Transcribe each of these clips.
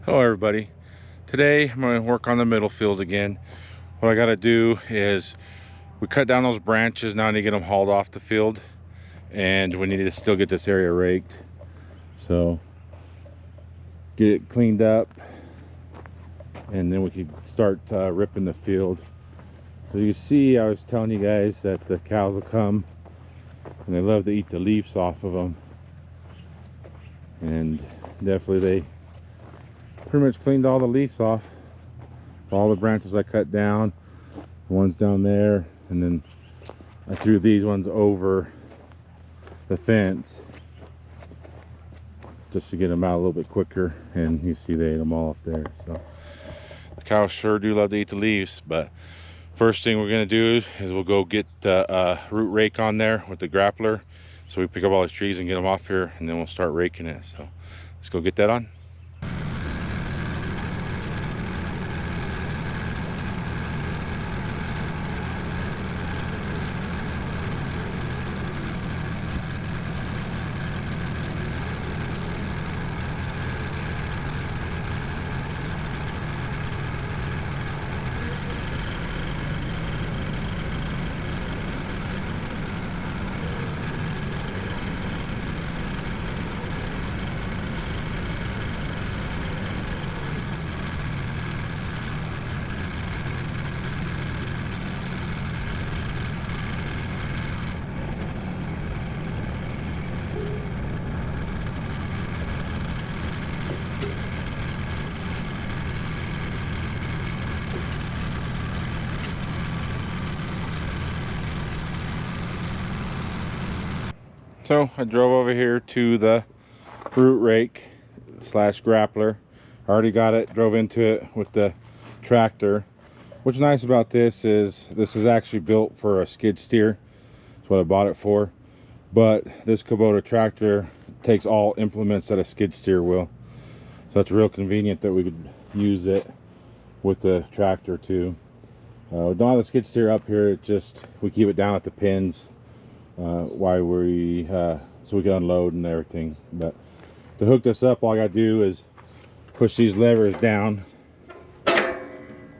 Hello everybody. Today I'm going to work on the middle field again. What I got to do is we cut down those branches. Now I need to get them hauled off the field, and we need to still get this area raked. So get it cleaned up, and then we can start ripping the field. As you see, I was telling you guys that the cows will come and they love to eat the leaves off of them, and definitely they pretty much cleaned all the leaves off. All the branches I cut down, the ones down there, and then I threw these ones over the fence just to get them out a little bit quicker, and you see they ate them all off there. So the cows sure do love to eat the leaves. But first thing we're going to do is we'll go get the root rake on there with the grappler, so we pick up all these trees and get them off here, and then we'll start raking it. So let's go get that on. So I drove over here to the root rake slash grappler. I already got it, drove into it with the tractor. What's nice about this is actually built for a skid steer. That's what I bought it for. But this Kubota tractor takes all implements that a skid steer will. So it's real convenient that we could use it with the tractor too. We don't have the skid steer up here, we keep it down at the pins. So we can unload and everything. But to hook this up, all I gotta do is push these levers down,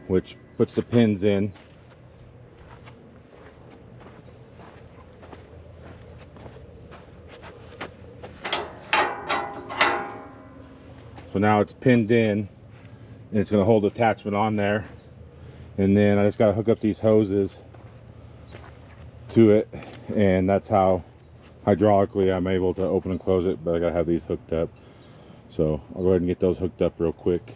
which puts the pins in. So now it's pinned in, and it's gonna hold the attachment on there. And then I just gotta hook up these hoses to it, and that's how hydraulically I'm able to open and close it. But I gotta have these hooked up, so I'll go ahead and get those hooked up real quick.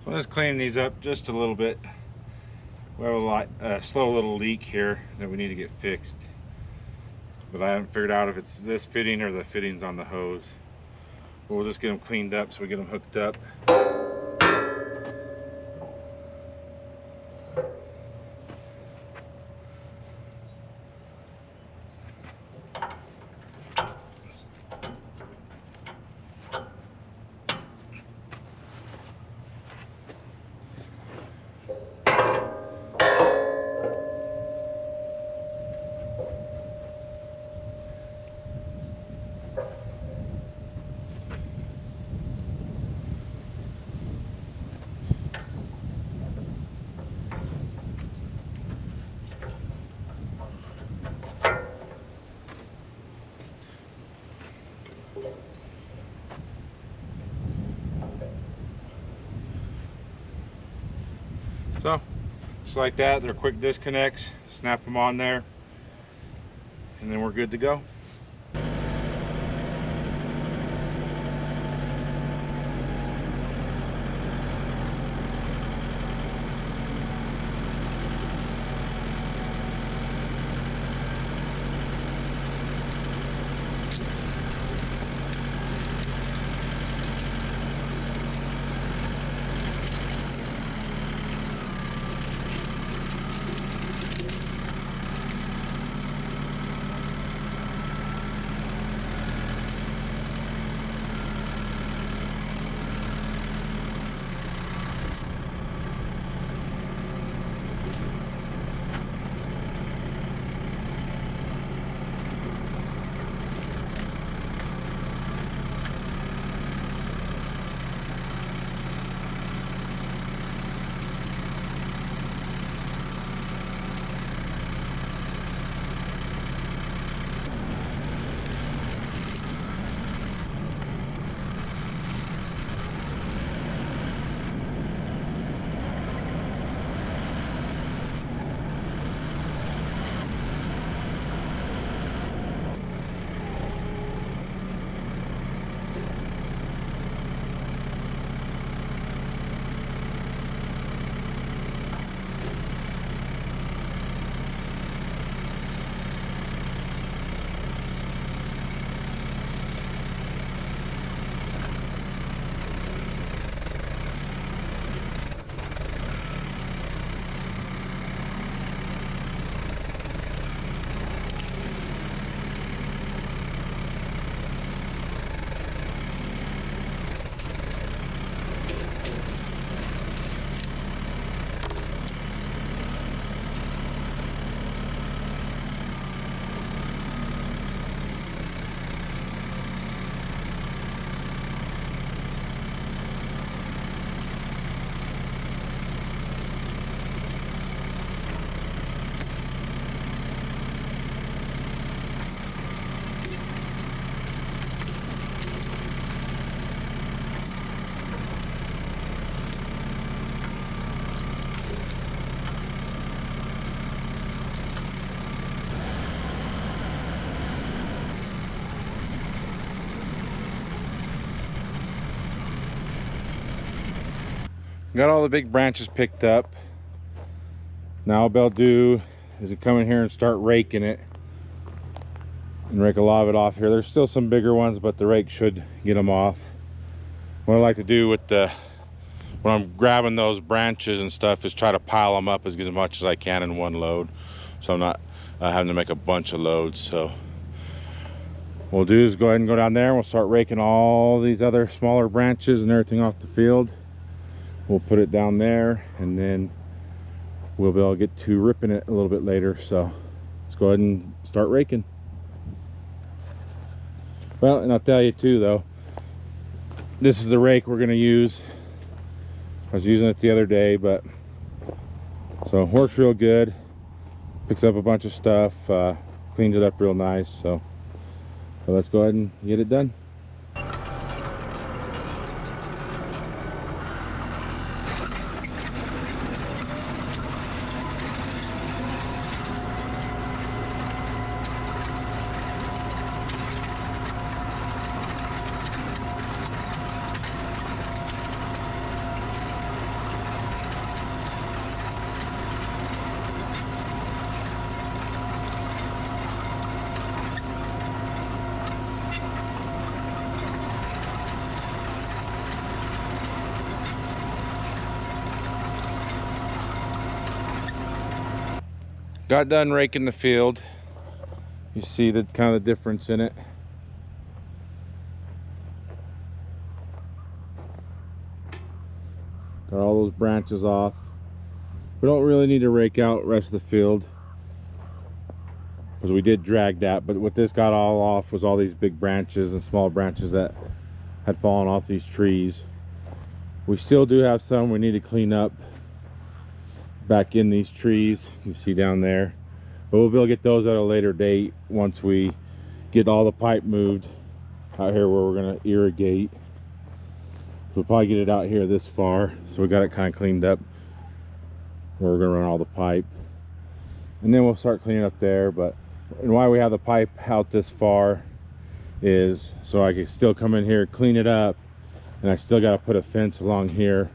So I'm just cleaning these up just a little bit. We have a slow little leak here that we need to get fixed, but I haven't figured out if it's this fitting or the fittings on the hose. But we'll just get them cleaned up so we get them hooked up. So just like that, they're quick disconnects. Snap them on there, and then we're good to go. Got all the big branches picked up. Now what I'll do is to come in here and start raking it and rake a lot of it off here. There's still some bigger ones, but the rake should get them off. What I like to do with when I'm grabbing those branches and stuff is try to pile them up as much as I can in one load, so I'm not having to make a bunch of loads. So what we'll do is go ahead and go down there and we'll start raking all these other smaller branches and everything off the field. We'll put it down there and then we'll be able to get to ripping it a little bit later. So let's go ahead and start raking. Well, and I'll tell you too though, this is the rake we're going to use. I was using it the other day, but so it works real good. Picks up a bunch of stuff, cleans it up real nice. So let's go ahead and get it done. Got done raking the field. You see the kind of difference in it. Got all those branches off. We don't really need to rake out the rest of the field because we did drag that, but what this got all off was all these big branches and small branches that had fallen off these trees. We still do have some we need to clean up back in these trees, you see down there, but we'll be able to get those at a later date once we get all the pipe moved out here where we're going to irrigate. We'll probably get it out here this far, so we got it kind of cleaned up where we're going to run all the pipe, and then we'll start cleaning up there. But and why we have the pipe out this far is so I can still come in here, clean it up, and I still got to put a fence along here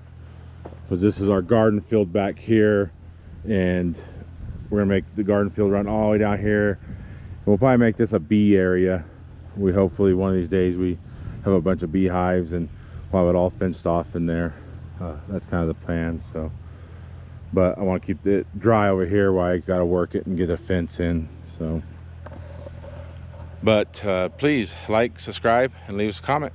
because this is our garden field back here, and we're gonna make the garden field run all the way down here. We'll probably make this a bee area. We hopefully one of these days we have a bunch of beehives and we'll have it all fenced off in there. That's kind of the plan. So, but I want to keep it dry over here while I gotta work it and get a fence in. So, but please like, subscribe, and leave us a comment.